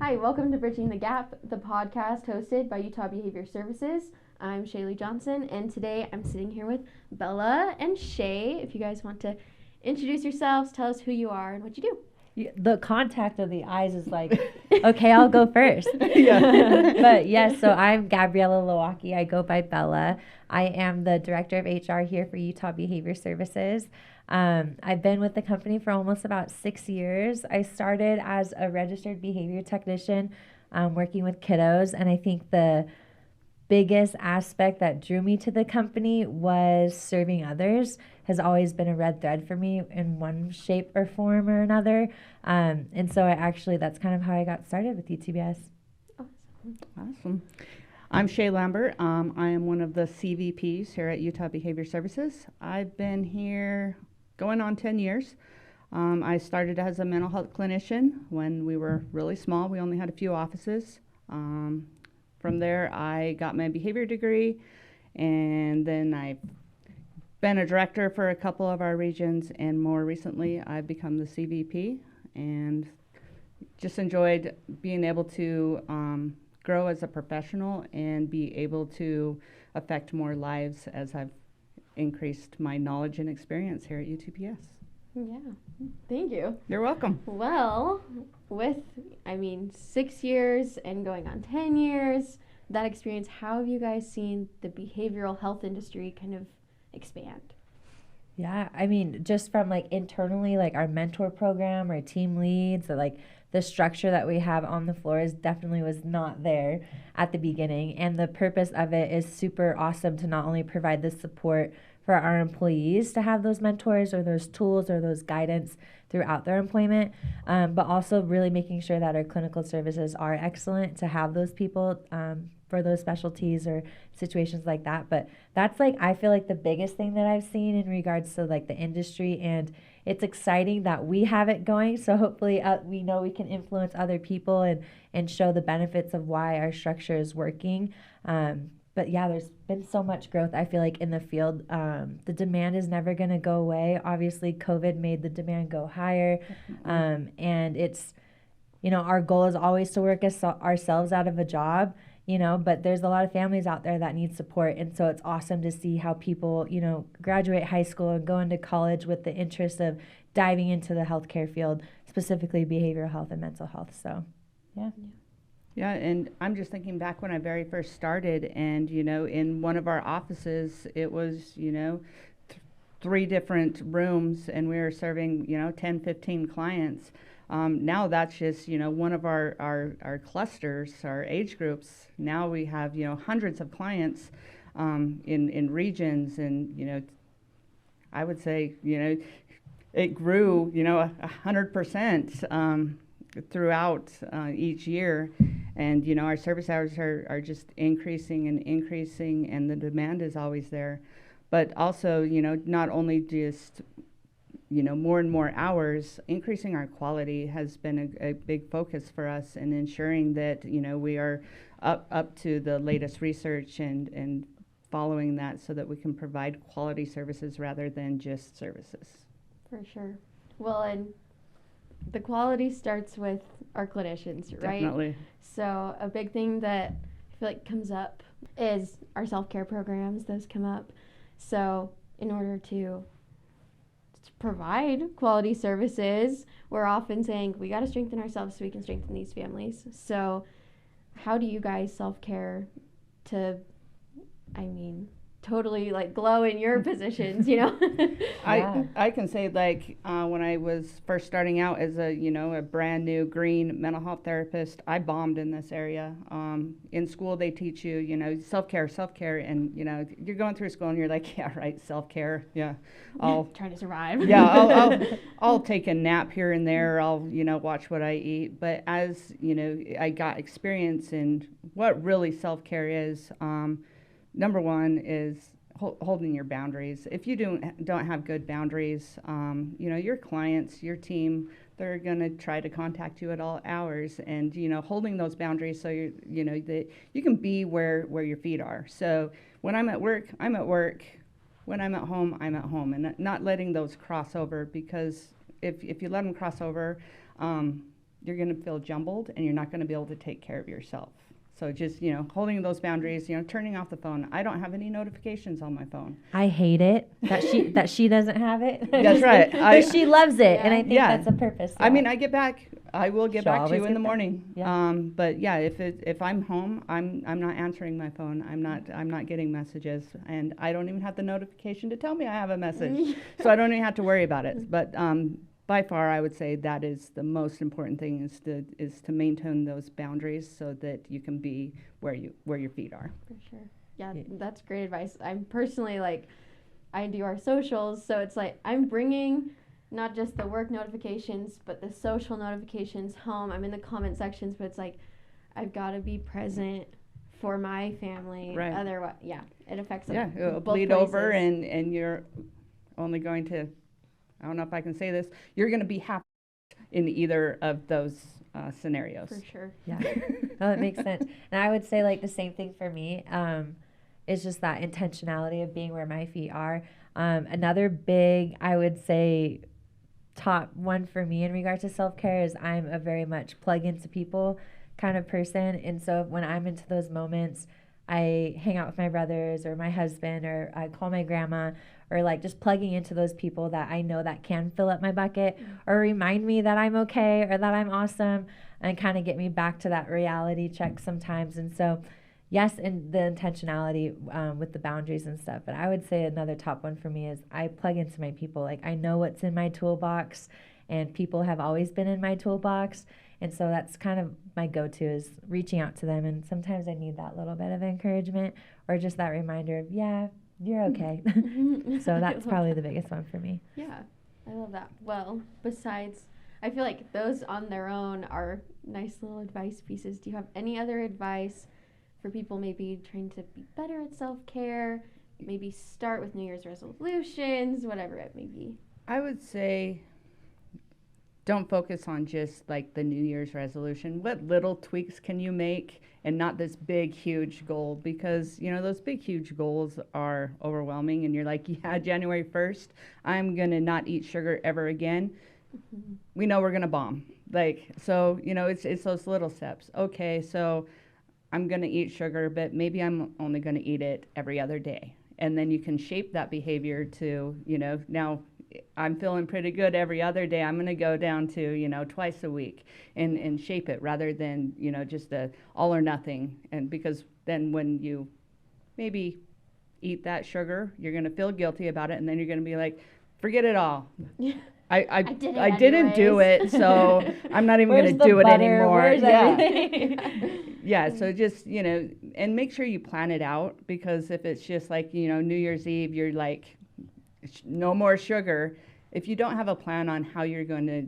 Hi, welcome to Bridging the Gap, the podcast hosted by Utah Behavior Services. I'm Shaylee Johnson, and today I'm sitting here with Bella and Shay. If you guys want to introduce yourselves, tell us who you are and what you do. The contact of the eyes is like, okay, I'll go first. Yeah. But yes, so I'm Gabriella Lauaki. I go by Bella. I am the director of HR here for Utah Behavior Services. I've been with the company for almost about 6 years. I started as a registered behavior technician, working with kiddos, and I think the biggest aspect that drew me to the company was serving others has always been a red thread for me in one shape or form or another. And so that's kind of how I got started with UTBS. Awesome. I'm Shay Lambert. I am one of the CVPs here at Utah Behavior Services. I've been here going on 10 years. I started as a mental health clinician when we were really small. We only had a few offices. From there, I got my behavior degree, and then I've been a director for a couple of our regions, and more recently, I've become the CVP, and just enjoyed being able to grow as a professional and be able to affect more lives as I've increased my knowledge and experience here at UTPS. Yeah, thank you. You're welcome. Well, with, 6 years and going on 10 years, that experience, how have you guys seen the behavioral health industry kind of expand? Yeah, just from internally, our mentor program, our team leads, or the structure that we have on the floor is definitely was not there at the beginning. And the purpose of it is super awesome to not only provide the support for our employees to have those mentors or those tools or those guidance throughout their employment, but also really making sure that our clinical services are excellent to have those people for those specialties or situations like that. But that's I feel like the biggest thing that I've seen in regards to the industry, and it's exciting that we have it going. So hopefully we know we can influence other people and show the benefits of why our structure is working. But yeah, there's been so much growth, I feel like, in the field. The demand is never going to go away. Obviously, COVID made the demand go higher. And it's, our goal is always to work ourselves out of a job, but there's a lot of families out there that need support. And so it's awesome to see how people, graduate high school and go into college with the interest of diving into the healthcare field, specifically behavioral health and mental health. So, yeah. Yeah, and I'm just thinking back when I very first started, and in one of our offices, it was 3 different rooms, and we were serving 10, 15 clients. Now that's just one of our clusters, our age groups. Now we have hundreds of clients in regions, and I would say it grew 100% throughout each year. And our service hours are just increasing and increasing, and the demand is always there. But also not only just more and more hours, increasing our quality has been a big focus for us, and ensuring that we are up to the latest research and following that, so that we can provide quality services rather than just services. For sure. Well, and the quality starts with our clinicians, right? Definitely. So a big thing that I feel like comes up is our self-care programs. Those come up. So in order to provide quality services, we're often saying we got to strengthen ourselves so we can strengthen these families. So how do you guys self-care to, totally glow in your positions, Yeah. I can say when I was first starting out as a brand new green mental health therapist, I bombed in this area. In school they teach you self-care, and you're going through school and you're like, yeah, right, self-care, yeah, I'll trying to survive. yeah, I'll take a nap here and there. I'll watch what I eat. But as I got experience in what really self-care is. Number one is holding your boundaries. If you don't have good boundaries, your clients, your team, they're going to try to contact you at all hours, and holding those boundaries so that you can be where your feet are. So when I'm at work, I'm at work. When I'm at home, I'm at home, and not letting those cross over, because if you let them cross over, you're going to feel jumbled and you're not going to be able to take care of yourself. So just, holding those boundaries, turning off the phone. I don't have any notifications on my phone. I hate it that she doesn't have it. That's right. But she loves it, and I think that's a purpose. I mean, I will get She'll back to you in the back. morning. Yeah. But yeah, if I'm home, I'm not answering my phone. I'm not getting messages, and I don't even have the notification to tell me I have a message. So I don't even have to worry about it. But by far, I would say that is the most important thing is to maintain those boundaries so that you can be where your feet are. For sure. Yeah, that's great advice. I'm personally I do our socials, so it's like I'm bringing not just the work notifications, but the social notifications home. I'm in the comment sections, but it's like I've got to be present for my family. Right. Otherwise, it affects Yeah, it'll both bleed places. over, and you're only going to, I don't know if I can say this, you're going to be happy in either of those scenarios. For sure. Yeah. No, that makes sense. And I would say the same thing for me. It's just that intentionality of being where my feet are. Another big, I would say, top one for me in regard to self-care is I'm a very much plug into people kind of person. And so when I'm into those moments, I hang out with my brothers or my husband, or I call my grandma, or just plugging into those people that I know that can fill up my bucket or remind me that I'm okay or that I'm awesome, and kind of get me back to that reality check sometimes. And so yes, and the intentionality with the boundaries and stuff. But I would say another top one for me is I plug into my people. I know what's in my toolbox, and people have always been in my toolbox. And so that's kind of my go-to, is reaching out to them. And sometimes I need that little bit of encouragement or just that reminder of, yeah, you're okay. So that's probably the biggest one for me. Yeah, I love that. Well, besides, I feel like those on their own are nice little advice pieces. Do you have any other advice for people maybe trying to be better at self-care, maybe start with New Year's resolutions, whatever it may be? I would say don't focus on just the New Year's resolution. What little tweaks can you make, and not this big, huge goal? Because, those big, huge goals are overwhelming, and you're like, yeah, January 1st, I'm going to not eat sugar ever again. Mm-hmm. We know we're going to bomb. So, it's those little steps. Okay, so I'm going to eat sugar, but maybe I'm only going to eat it every other day. And then you can shape that behavior to, now I'm feeling pretty good every other day. I'm going to go down to, twice a week and shape it rather than, just a all or nothing. And because then when you maybe eat that sugar, you're going to feel guilty about it. And then you're going to be like, forget it all. I didn't do it, so I'm not even going to do it anymore. Yeah. So just, and make sure you plan it out, because if it's just New Year's Eve, you're like, no more sugar. If you don't have a plan on how you're going to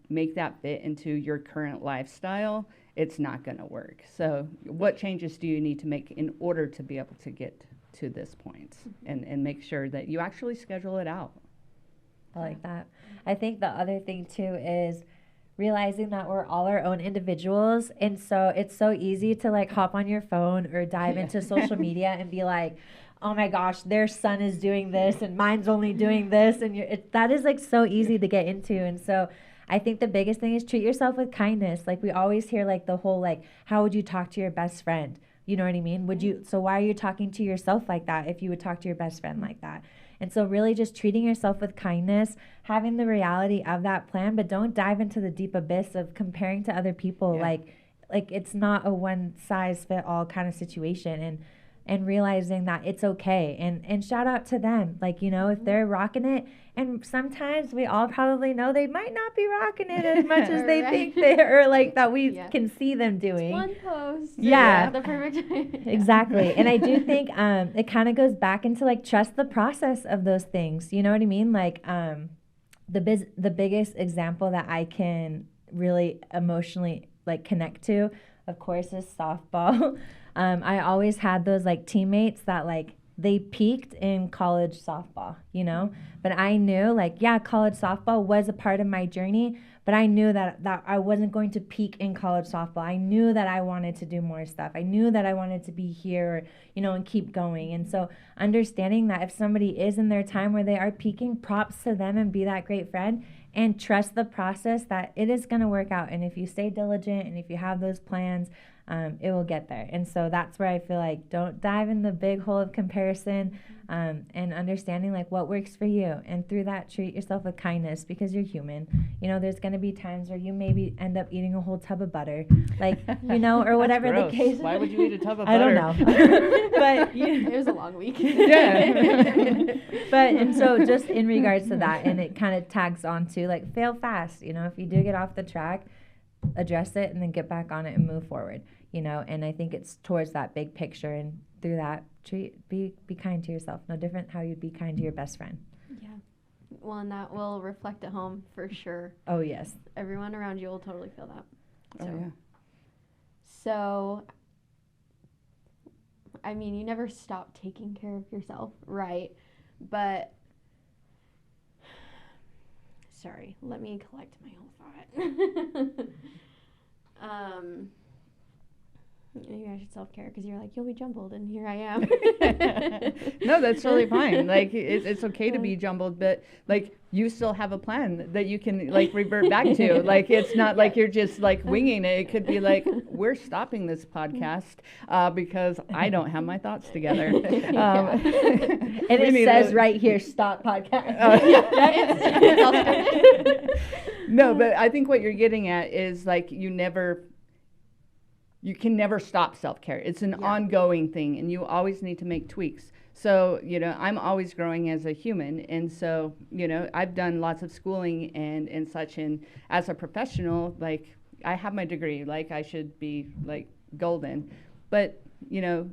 make that fit into your current lifestyle, it's not going to work. So what changes do you need to make in order to be able to get to this point, and make sure that you actually schedule it out? I like that. I think the other thing too is realizing that we're all our own individuals, and so it's so easy to hop on your phone or dive into social media and be like, oh my gosh, their son is doing this and mine's only doing this, and that is so easy to get into. And so I think the biggest thing is treat yourself with kindness. We always hear the whole how would you talk to your best friend? You know what I mean? So why are you talking to yourself like that if you would talk to your best friend like that? And so really just treating yourself with kindness, having the reality of that plan, but don't dive into the deep abyss of comparing to other people. Yeah. It's not a one size fit all kind of situation, and realizing that it's okay, and shout out to them. If they're rocking it, and sometimes we all probably know they might not be rocking it as much as they think they are, that we can see them doing. It's one post. Yeah. The perfect time. Exactly. And I do think it kind of goes back into trust the process of those things. You know what I mean? The biggest example that I can really emotionally connect to, of course, is softball. I always had those teammates that they peaked in college softball, but I knew college softball was a part of my journey, but I knew that I wasn't going to peak in college softball. I knew that I wanted to do more stuff. I knew that I wanted to be here, and keep going. And so understanding that if somebody is in their time where they are peaking, props to them, and be that great friend. and trust the process that it is going to work out. And if you stay diligent and if you have those plans, it will get there. And so that's where I feel like don't dive in the big hole of comparison, and understanding like what works for you. And through that, treat yourself with kindness because you're human. You know, there's going to be times where you maybe end up eating a whole tub of butter, like, you know, or whatever the case. Why would you eat a tub of I butter? don't know. But It was a long week. Yeah. But, and so just in regards to that, and it kind of tags on to like fail fast. You know, if you do get off the track, address it and then get back on it and move forward. You know, and I think it's towards that big picture, and through that, be kind to yourself. No different how you'd be kind to your best friend. Yeah. Well, and that will reflect at home for sure. Oh, yes. Everyone around you will totally feel that. Oh, yeah. So, I mean, you never stop taking care of yourself, right? But, sorry, let me collect my whole thought. Maybe I should self-care because you're like, you'll be jumbled, and here I am. No, that's totally fine. Like, it's okay to be jumbled, but like you still have a plan that you can like revert back to. Like, it's not like you're just like winging it. It could be like, we're stopping this podcast because I don't have my thoughts together. And it says right here, stop podcast. No, but I think what you're getting at is like you can never stop self-care. It's an ongoing thing, and you always need to make tweaks. So, you know, I'm always growing as a human, and so, you know, I've done lots of schooling and such, and as a professional, like, I have my degree, like, I should be, like, golden. But, you know,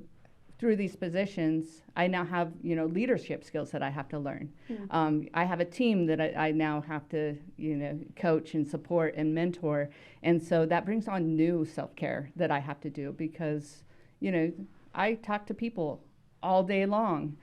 through these positions, I now have, you know, leadership skills that I have to learn. I have a team that I now have to, you know, coach and support and mentor. And so that brings on new self-care that I have to do because, you know, I talk to people all day long.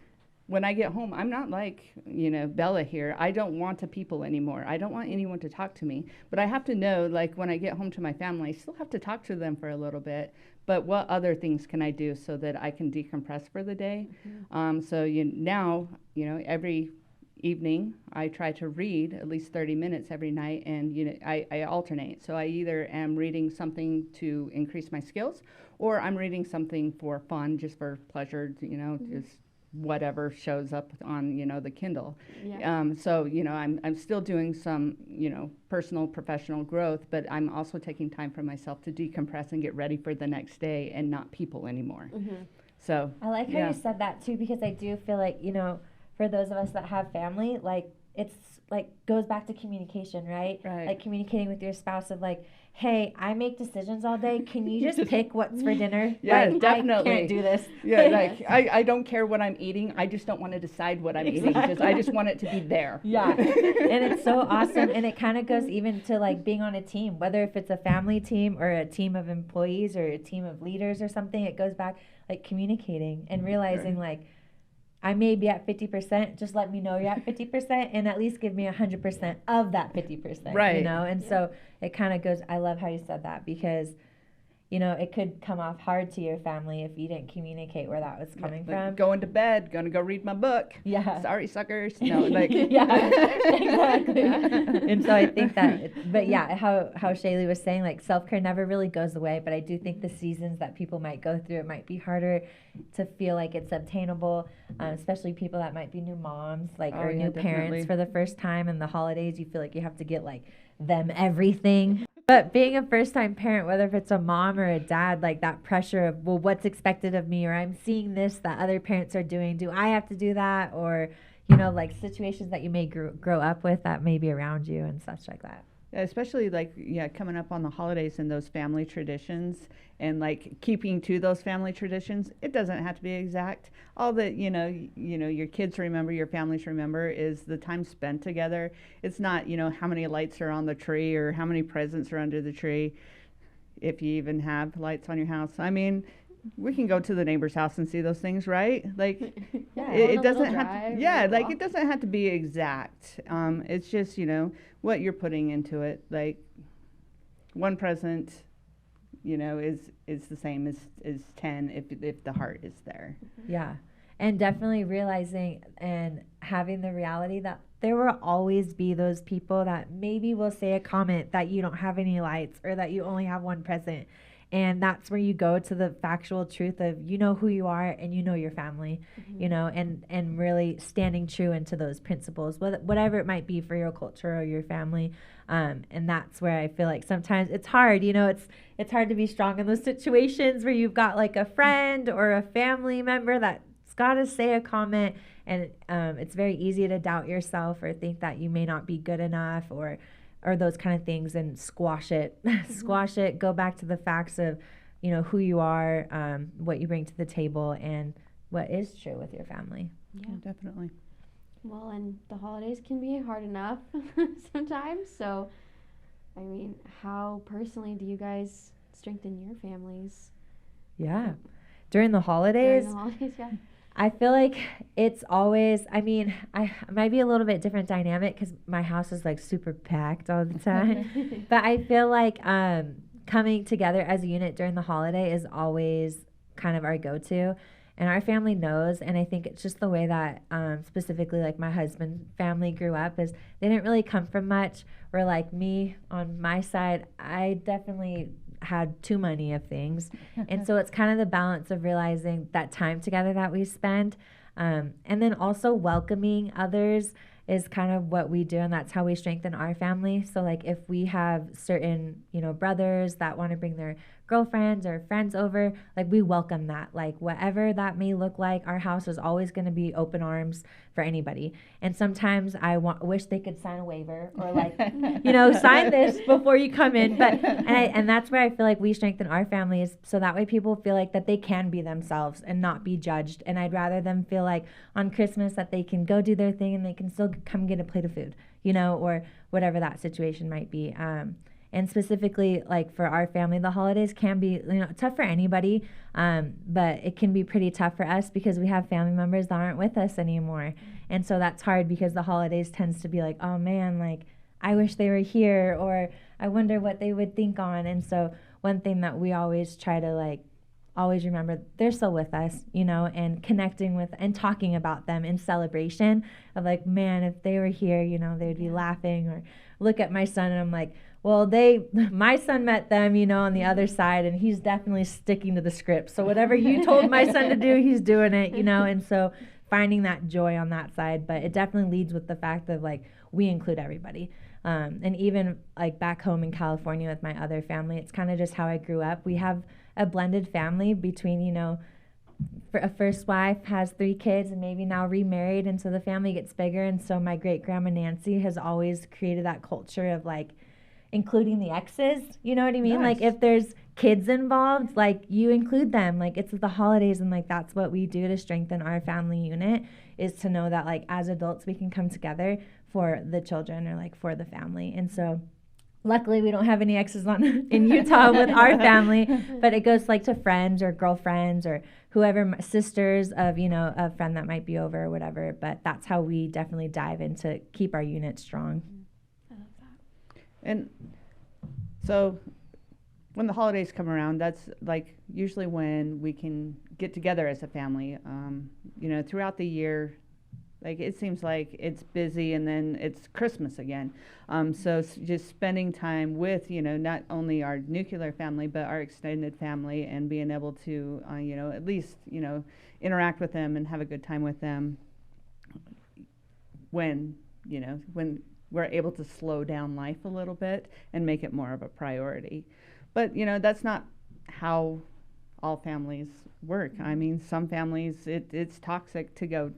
When I get home, I'm not like, you know, Bella here. I don't want to people anymore. I don't want anyone to talk to me. But I have to know, like, when I get home to my family, I still have to talk to them for a little bit. But what other things can I do so that I can decompress for the day? So now, you know, every evening I try to read at least 30 minutes every night, and you know, I alternate. So I either am reading something to increase my skills, or I'm reading something for fun, just for pleasure, you know, just whatever shows up on, you know, the Kindle. So, you know, I'm still doing some, you know, personal, professional growth, but I'm also taking time for myself to decompress and get ready for the next day and not people anymore. So I like how you said that too, because I do feel like, you know, for those of us that have family, like it's like goes back to communication, right? Like communicating with your spouse of like, hey, I make decisions all day. Can you just pick what's for dinner? Yeah, like, definitely. I can't do this. Yeah, like I don't care what I'm eating. I just don't want to decide what I'm eating. I just want it to be there. Yeah. And it's so awesome. And it kind of goes even to like being on a team, whether if it's a family team or a team of employees or a team of leaders or something, it goes back like communicating and realizing like, I may be at 50%, just let me know you're at 50% and at least give me 100% of that 50%, right. You know? And so it kind of goes, I love how you said that because, you know, it could come off hard to your family if you didn't communicate where that was coming from. Going to bed, gonna go read my book. Yeah. Sorry, suckers. No, like. Yeah, exactly. And so I think that, but yeah, how Shaylee was saying, like self-care never really goes away, but I do think the seasons that people might go through, it might be harder to feel like it's obtainable, especially people that might be new moms, like, or new parents for the first time in the holidays. You feel like you have to get like them everything. But being a first-time parent, whether if it's a mom or a dad, like that pressure of, well, what's expected of me, or I'm seeing this that other parents are doing, do I have to do that? Or, you know, like situations that you may grow up with that may be around you and such like that. Yeah, especially like, coming up on the holidays and those family traditions and like keeping to those family traditions. It doesn't have to be exact. All that, you know, your kids remember, your families remember is the time spent together. It's not, you know, how many lights are on the tree or how many presents are under the tree, if you even have lights on your house. I mean, we can go to the neighbor's house and see those things, right? Like, it doesn't have to, like it doesn't have to be exact. It's just, you know, what you're putting into it. Like, one present, you know, is the same as 10 if the heart is there. Yeah. And definitely realizing and having the reality that there will always be those people that maybe will say a comment that you don't have any lights or that you only have one present. And that's where you go to the factual truth of you know who you are and you know your family, you know, and really standing true into those principles, whatever it might be for your culture or your family. And that's where I feel like sometimes it's hard, you know, it's hard to be strong in those situations where you've got like a friend or a family member that's got to say a comment, and it's very easy to doubt yourself or think that you may not be good enough or those kind of things, and squash it squash it, go back to the facts of, you know, who you are, what you bring to the table, and what is true with your family. Yeah, definitely. Well, and the holidays can be hard enough sometimes. So, I mean, how personally do you guys strengthen your families? Yeah. During the holidays, Yeah. I feel like it's always, I mean, I might be a little bit different dynamic because my house is like super packed all the time. But I feel like coming together as a unit during the holiday is always kind of our go-to. And our family knows, and I think it's just the way that specifically like my husband's family grew up is they didn't really come from much. Where like me on my side, I definitely had too many of things. And so it's kind of the balance of realizing that time together that we spend, and then also welcoming others is kind of what we do, and that's how we strengthen our family. So like if we have certain, you know, brothers that want to bring their girlfriends or friends over, like we welcome that, like whatever that may look like. Our house is always going to be open arms for anybody. And sometimes I wish they could sign a waiver or like you know, sign this before you come in. But and that's where I feel like we strengthen our families, so that way people feel like that they can be themselves and not be judged. And I'd rather them feel like on Christmas that they can go do their thing and they can still come get a plate of food, you know, or whatever that situation might be. And specifically, like for our family, the holidays can be, you know, tough for anybody, but it can be pretty tough for us because we have family members that aren't with us anymore. And so that's hard because the holidays tends to be like, oh man, like I wish they were here, or I wonder what they would think on. And so one thing that we always try to like always remember, they're still with us, you know, and connecting with and talking about them in celebration of like, man, if they were here, you know, they'd be laughing. Or look at my son and I'm like, well, my son met them, you know, on the other side, and he's definitely sticking to the script. So whatever you told my son to do, he's doing it, you know, and so finding that joy on that side. But it definitely leads with the fact of like, we include everybody. And even like back home in California with my other family, it's kind of just how I grew up. We have a blended family between, you know, a first wife has 3 kids and maybe now remarried. And so the family gets bigger. And so my great grandma Nancy has always created that culture of like, including the exes, you know what I mean? Nice. Like if there's kids involved, like you include them, like it's the holidays, and like that's what we do to strengthen our family unit, is to know that like as adults we can come together for the children or like for the family. And so luckily we don't have any exes in Utah with our family, but it goes like to friends or girlfriends or whoever, sisters of, you know, a friend that might be over or whatever. But that's how we definitely dive in to keep our unit strong. And so when the holidays come around, that's like usually when we can get together as a family. You know, throughout the year, like it seems like it's busy and then it's Christmas again. So just spending time with, you know, not only our nuclear family, but our extended family, and being able to, you know, at least, you know, interact with them and have a good time with them when we're able to slow down life a little bit and make it more of a priority. But, you know, that's not how all families work. I mean, some families, it's toxic to go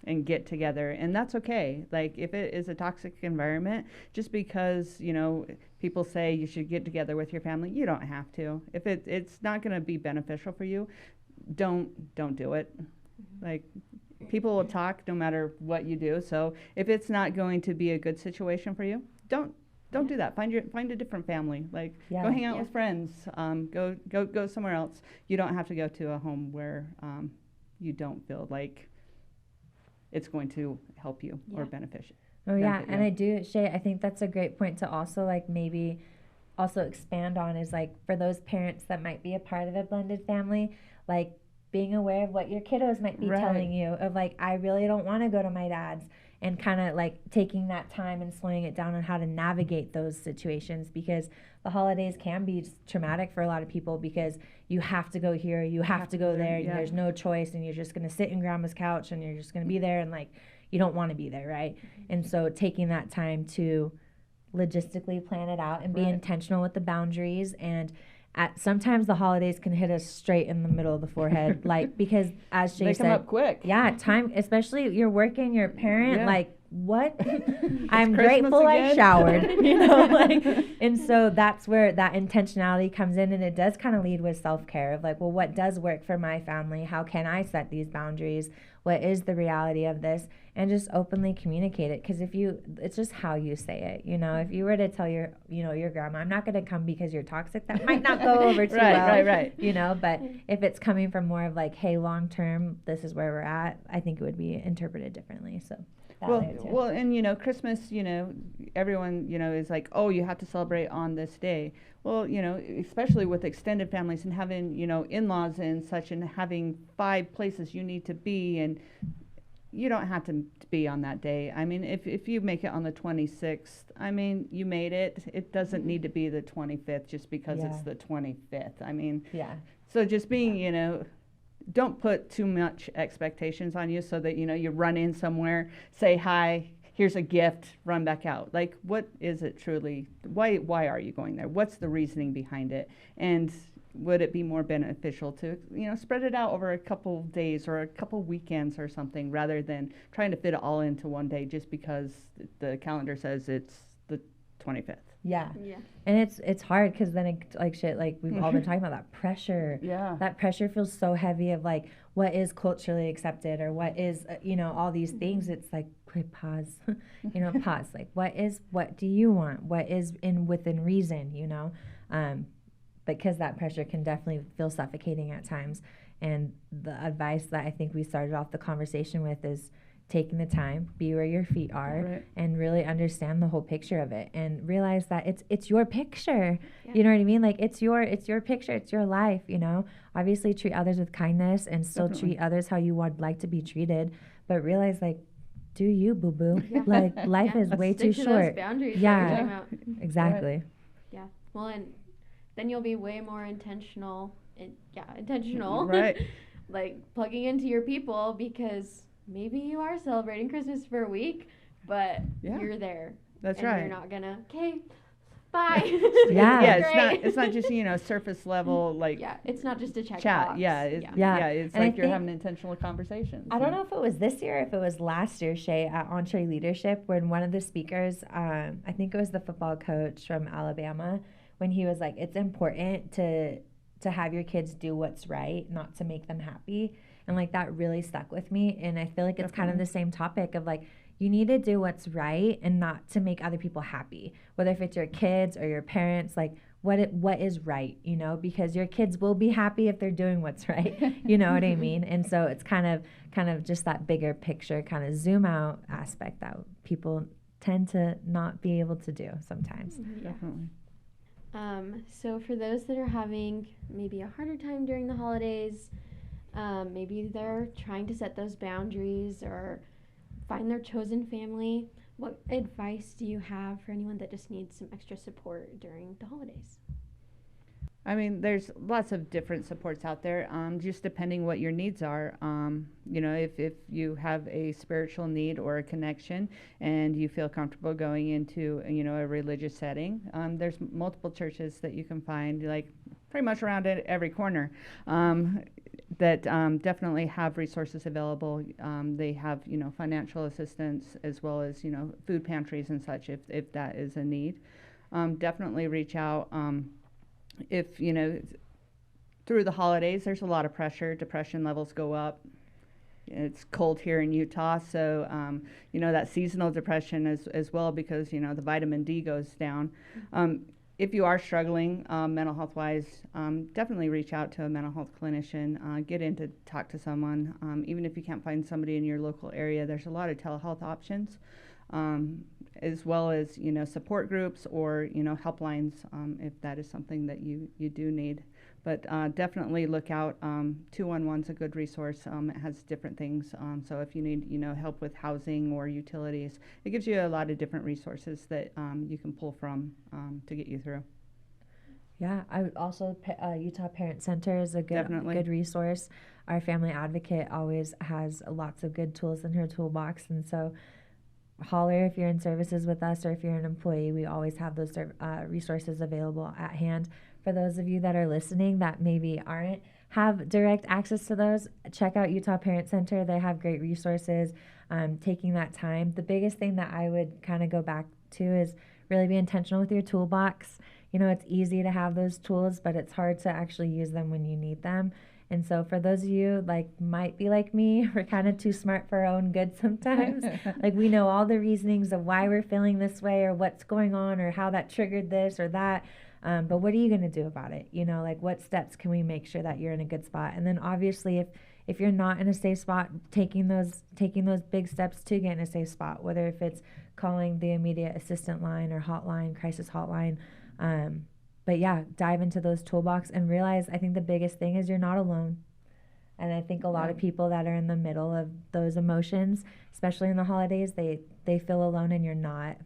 and get together, and that's okay. Like, if it is a toxic environment, just because, you know, people say you should get together with your family, you don't have to. If it's not going to be beneficial for you, don't do it. Like, people will talk no matter what you do. So if it's not going to be a good situation for you, don't do that. Find a different family. Like go hang out with friends. Go somewhere else. You don't have to go to a home where you don't feel like it's going to help you or benefit you. Oh yeah, and I do, Shay, I think that's a great point to also like maybe also expand on, is like for those parents that might be a part of a blended family, like being aware of what your kiddos might be telling you, of like, I really don't want to go to my dad's, and kind of like taking that time and slowing it down on how to navigate those situations, because the holidays can be traumatic for a lot of people, because you have to go here, you have to go there, and there's no choice, and you're just going to sit in grandma's couch, and you're just going to be there, and like, you don't want to be there, right? And so taking that time to logistically plan it out and be intentional with the boundaries. And sometimes the holidays can hit us straight in the middle of the forehead, like, because as Shay they said, come up quick. Yeah, time, especially you're working, you're a parent, like, what? I'm Christmas grateful again? I showered, you know, like, and so that's where that intentionality comes in, and it does kind of lead with self-care of like, well, what does work for my family? How can I set these boundaries? What is the reality of this? And just openly communicate it, because it's just how you say it, you know. If you were to tell your grandma, I'm not going to come because you're toxic, that might not go over too well, right. You know, but if it's coming from more of like, hey, long term, this is where we're at, I think it would be interpreted differently. So. Well, and you know, Christmas, you know, everyone, you know, is like, oh, you have to celebrate on this day. Well, you know, especially with extended families and having, you know, in-laws and such, and having 5 places you need to be, and you don't have to be on that day. I mean, if you make it on the 26th, I mean, you made it. It doesn't need to be the 25th just because it's the 25th. I mean, so just being, you know, don't put too much expectations on you, so that, you know, you run in somewhere, say hi, here's a gift, run back out. Like, what is it truly? Why are you going there? What's the reasoning behind it? And would it be more beneficial to, you know, spread it out over a couple days or a couple weekends or something, rather than trying to fit it all into one day just because the calendar says it's the 25th? Yeah. And it's hard, because then we've all been talking about that pressure. That pressure feels so heavy of like, what is culturally accepted, or what is, you know, all these things. It's like, quick pause, you know, pause. Like, what do you want? What is within reason, you know? Because that pressure can definitely feel suffocating at times. And the advice that I think we started off the conversation with is taking the time, be where your feet are, and really understand the whole picture of it, and realize that it's your picture. You know what I mean? Like, it's your picture, it's your life, you know. Obviously treat others with kindness, and still treat others how you would like to be treated, but realize, like, do you, boo boo. Like, life is way too short. Those boundaries Exactly. Well, and then you'll be way more intentional, right. like plugging into your people, because maybe you are celebrating Christmas for a week, but you're there. That's right. You're not gonna, okay, bye. It's not just, you know, surface level, like, it's not just a chat. It's like you're having intentional conversations. I don't know if it was this year or if it was last year, Shay, at Entree Leadership, when one of the speakers, I think it was the football coach from Alabama, when he was like, it's important to have your kids do what's right, not to make them happy. And like, that really stuck with me. And I feel like it's kind of the same topic of like, you need to do what's right and not to make other people happy, whether if it's your kids or your parents, like what is right, you know, because your kids will be happy if they're doing what's right. You know what I mean? And so it's kind of just that bigger picture, kind of zoom out aspect that people tend to not be able to do sometimes. Definitely. So for those that are having maybe a harder time during the holidays, maybe they're trying to set those boundaries or find their chosen family, what advice do you have for anyone that just needs some extra support during the holidays? I mean, there's lots of different supports out there, just depending what your needs are. You know, if you have a spiritual need or a connection and you feel comfortable going into, you know, a religious setting, there's multiple churches that you can find, like pretty much around every corner, that definitely have resources available. They have, you know, financial assistance, as well as, you know, food pantries and such, if that is a need. Definitely reach out. If, you know, through the holidays, there's a lot of pressure. Depression levels go up. It's cold here in Utah, so, you know, that seasonal depression as well, because, you know, the vitamin D goes down. If you are struggling mental health-wise, definitely reach out to a mental health clinician. Get in to talk to someone. Even if you can't find somebody in your local area, there's a lot of telehealth options. As well as, you know, support groups or, you know, helplines, if that is something that you do need. But definitely look out. 211's a good resource. It has different things. So if you need, help with housing or utilities, it gives you a lot of different resources that you can pull from to get you through. Yeah, I would also Utah Parent Center is a Definitely. good resource. Our family advocate always has lots of good tools in her toolbox, and so holler if you're in services with us or if you're an employee. We always have those resources available at hand. For those of you that are listening that maybe aren't have direct access to those, check out Utah Parent Center. They have great resources. Taking that time. The biggest thing that I would kind of go back to is really be intentional with your toolbox. It's easy to have those tools, but it's hard to actually use them when you need them. And so for those of you might be like me, we're kind of too smart for our own good sometimes. We know all the reasonings of why we're feeling this way or what's going on or how that triggered this or that. But what are you going to do about it? What steps can we make sure that you're in a good spot? And then obviously if you're not in a safe spot, taking those big steps to get in a safe spot, whether if it's calling the immediate assistant line or hotline, crisis hotline. But yeah, dive into those toolbox and realize, I think the biggest thing is you're not alone. And I think a lot of people that are in the middle of those emotions, especially in the holidays, they feel alone, and you're not.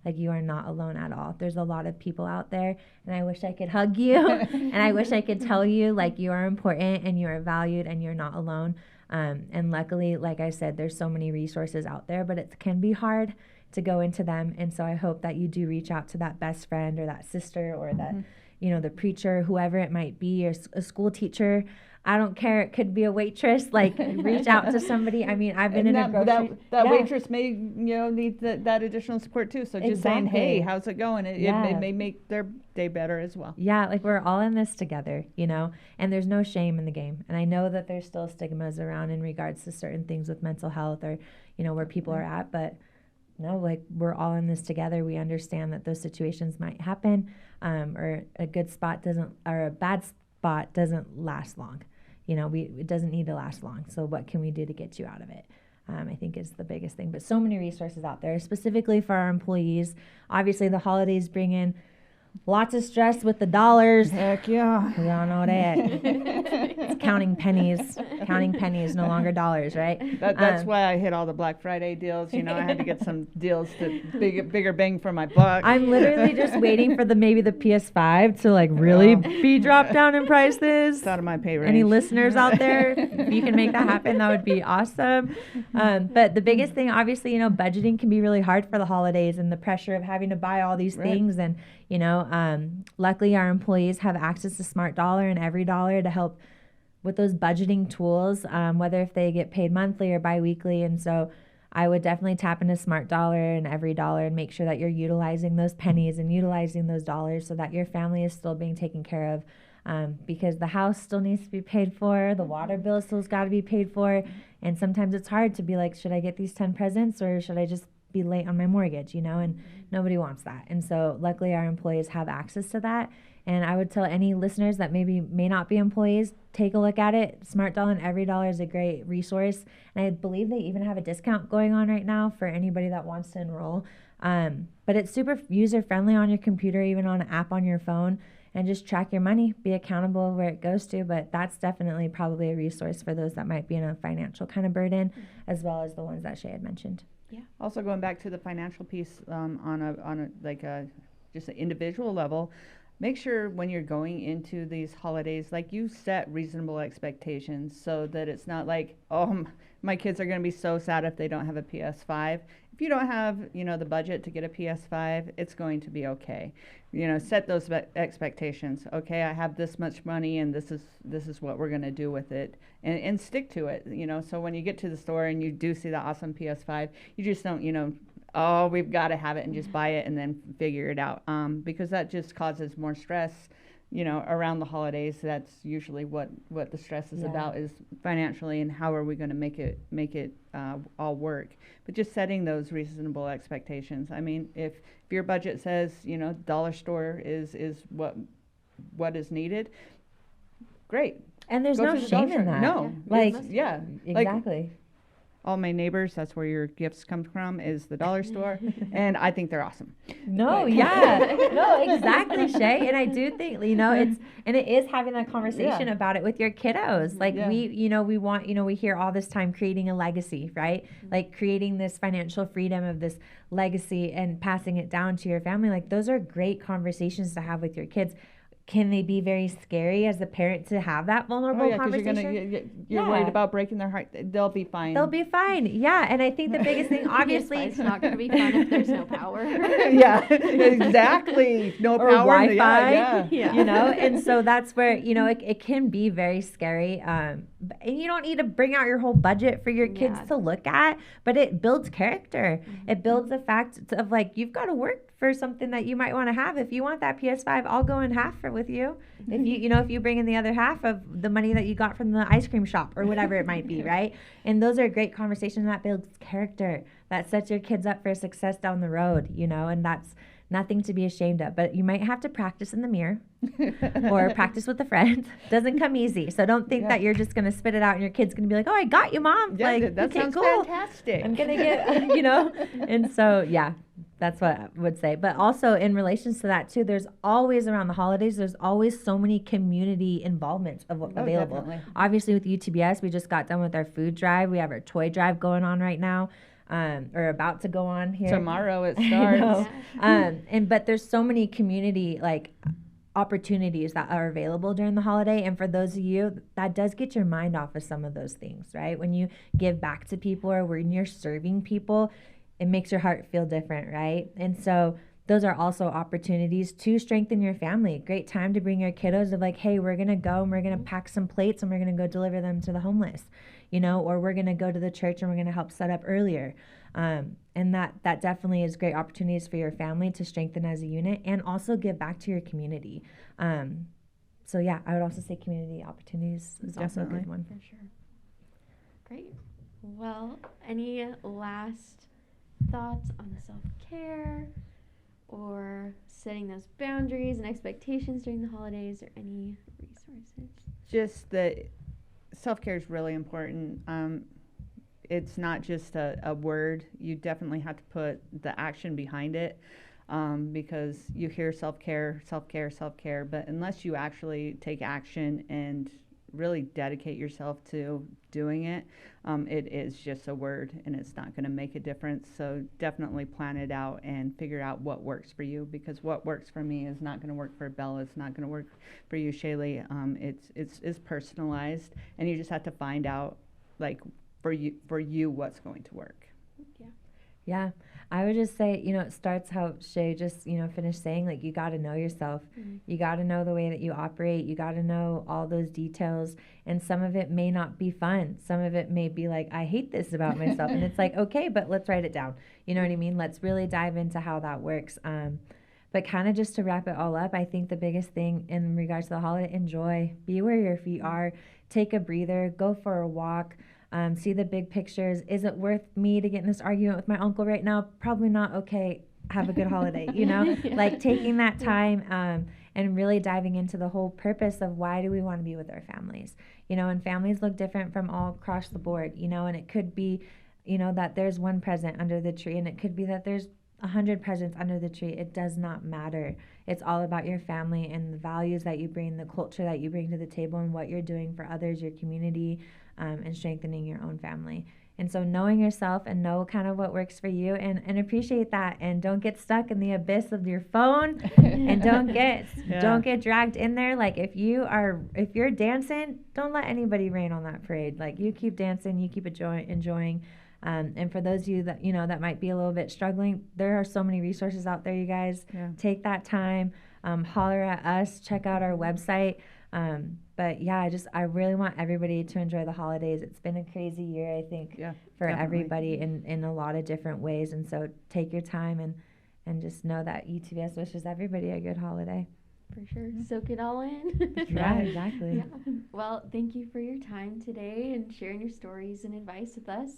You are not alone at all. There's a lot of people out there, and I wish I could hug you and I wish I could tell you you are important and you are valued and you're not alone. And luckily, like I said, there's so many resources out there, but it can be hard to go into them. And so I hope that you do reach out to that best friend or that sister or that, the preacher, whoever it might be, or a school teacher. I don't care. It could be a waitress. Reach out to somebody. I mean, I've been in a grocery. That waitress may, need that additional support too. So just saying, hey, how's it going? It may make their day better as well. Yeah, we're all in this together, and there's no shame in the game. And I know that there's still stigmas around in regards to certain things with mental health or, where people are at. But no, we're all in this together. We understand that those situations might happen, or a good spot or a bad spot doesn't last long. It doesn't need to last long. So what can we do to get you out of it? I think is the biggest thing. But so many resources out there, specifically for our employees. Obviously, the holidays bring in lots of stress with the dollars. Heck yeah. We all know that. It's counting pennies. Counting pennies, no longer dollars, right? That's why I hit all the Black Friday deals. I had to get some deals to bigger bang for my buck. I'm literally just waiting for maybe the PS5 to really be dropped down in prices. It's out of my pay range. Any listeners out there, if you can make that happen, that would be awesome. But the biggest thing, obviously, budgeting can be really hard for the holidays and the pressure of having to buy all these things. And luckily our employees have access to Smart Dollar and Every Dollar to help with those budgeting tools, whether if they get paid monthly or biweekly. And so I would definitely tap into Smart Dollar and Every Dollar and make sure that you're utilizing those pennies and utilizing those dollars so that your family is still being taken care of. Because the house still needs to be paid for, the water bill still's got to be paid for. And sometimes it's hard to be like, should I get these 10 presents or should I just be late on my mortgage, and nobody wants that. And so luckily our employees have access to that. And I would tell any listeners that maybe may not be employees, take a look at it. Smart Dollar and Every Dollar is a great resource. And I believe they even have a discount going on right now for anybody that wants to enroll. But it's super user friendly on your computer, even on an app on your phone, and just track your money, be accountable where it goes to. But that's definitely probably a resource for those that might be in a financial kind of burden, as well as the ones that Shay had mentioned. Yeah. Also going back to the financial piece, on a just an individual level, make sure when you're going into these holidays, you set reasonable expectations so that it's not like, oh, my kids are going to be so sad if they don't have a PS5. If you don't have, the budget to get a PS5, it's going to be okay. Set those expectations. Okay, I have this much money and this is what we're going to do with it, and stick to it. So when you get to the store and you do see the awesome PS5, you just don't, oh, we've got to have it and just buy it and then figure it out. Because that just causes more stress, around the holidays. That's usually what the stress is about, is financially and how are we going to make it all work. But just setting those reasonable expectations. I mean, if your budget says, dollar store is what is needed, great. And there's no shame in that. No. Exactly. all my neighbors, that's where your gifts come from, is the dollar store. And I think they're awesome. No, yeah. No, exactly, Shay. And I do think, it is having that conversation about it with your kiddos. Like we want, we hear all this time creating a legacy, right? Like creating this financial freedom of this legacy and passing it down to your family. Like those are great conversations to have with your kids. Can they be very scary as a parent to have that vulnerable conversation? You're worried about breaking their heart. They'll be fine. They'll be fine. Yeah. And I think the biggest thing, obviously, it's not going to be fun if there's no power. Yeah, exactly. No or power. Wi-Fi. Yeah. And so that's where, it can be very scary. And you don't need to bring out your whole budget for your kids to look at, but it builds character. It builds the fact of like, you've got to work for something that you might want to have. If you want that PS5, I'll go in half with you. If if you bring in the other half of the money that you got from the ice cream shop or whatever it might be, right? And those are great conversations that builds character, that sets your kids up for success down the road, and that's nothing to be ashamed of. But you might have to practice in the mirror or practice with a friend. Doesn't come easy. So don't think that you're just going to spit it out and your kid's going to be like, oh, I got you, Mom. Yeah, like, that okay, sounds cool. fantastic. I'm going to get, And so, that's what I would say. But also in relations to that too, there's always around the holidays, there's always so many community involvements available. Definitely. Obviously with UTBS, we just got done with our food drive. We have our toy drive going on right now. Or about to go on here. Tomorrow it starts. But there's so many community opportunities that are available during the holiday. And for those of you, that does get your mind off of some of those things, right? When you give back to people or when you're serving people, it makes your heart feel different, right? And so those are also opportunities to strengthen your family. Great time to bring your kiddos of like, hey, we're going to go and we're going to pack some plates and we're going to go deliver them to the homeless, or we're going to go to the church and we're going to help set up earlier. And that definitely is great opportunities for your family to strengthen as a unit and also give back to your community. I would also say community opportunities is also a good one. For sure. Great. Well, any last thoughts on self-care or setting those boundaries and expectations during the holidays or any resources? Just that self-care is really important. It's not just a word. You definitely have to put the action behind it, because you hear self-care, but unless you actually take action and really dedicate yourself to doing it, it is just a word and it's not going to make a difference. So definitely plan it out and figure out what works for you, because what works for me is not going to work for Bella. It's not going to work for you, Shaylee. It's personalized, and you just have to find out for you what's going to work. Yeah. I would just say, it starts how Shay just, finished saying, like, you got to know yourself. Mm-hmm. You got to know the way that you operate. You got to know all those details. And some of it may not be fun. Some of it may be like, I hate this about myself. And it's like, okay, but let's write it down. You know what I mean? Let's really dive into how that works. But kind of just to wrap it all up, I think the biggest thing in regards to the holiday, enjoy. Be where your feet are. Take a breather. Go for a walk. See the big pictures. Is it worth me to get in this argument with my uncle right now? Probably not. Okay, have a good holiday, Like taking that time and really diving into the whole purpose of why do we want to be with our families, and families look different from all across the board, and it could be, that there's one present under the tree, and it could be that there's 100 presents under the tree. It does not matter. It's all about your family and the values that you bring, the culture that you bring to the table, and what you're doing for others, your community, and strengthening your own family. And so knowing yourself and know kind of what works for you and appreciate that, and don't get stuck in the abyss of your phone and don't get dragged in there. Like if you're dancing, don't let anybody rain on that parade. Like you keep dancing, you keep enjoying. And for those of you that, that might be a little bit struggling, there are so many resources out there, you guys. Yeah. Take that time, holler at us, check out our website. But yeah, I really want everybody to enjoy the holidays. It's been a crazy year, I think, for definitely. Everybody in a lot of different ways. And so take your time and just know that UTBS wishes everybody a good holiday. For sure. Soak it all in. Yeah, exactly. Yeah. Well, thank you for your time today and sharing your stories and advice with us.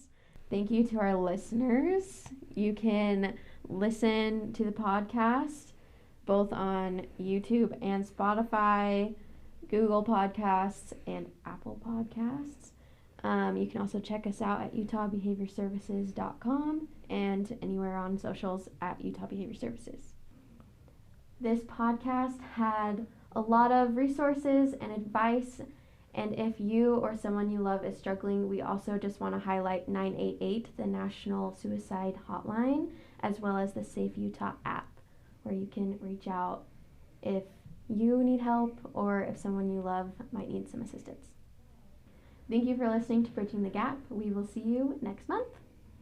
Thank you to our listeners. You can listen to the podcast both on YouTube and Spotify, Google Podcasts, and Apple Podcasts. You can also check us out at utahbehaviorservices.com and anywhere on socials at Utah Behavior Services. This podcast had a lot of resources and advice, and if you or someone you love is struggling, we also just want to highlight 988, the National Suicide Hotline, as well as the Safe Utah app, where you can reach out if you need help or if someone you love might need some assistance. Thank you for listening to Bridging the Gap. We will see you next month.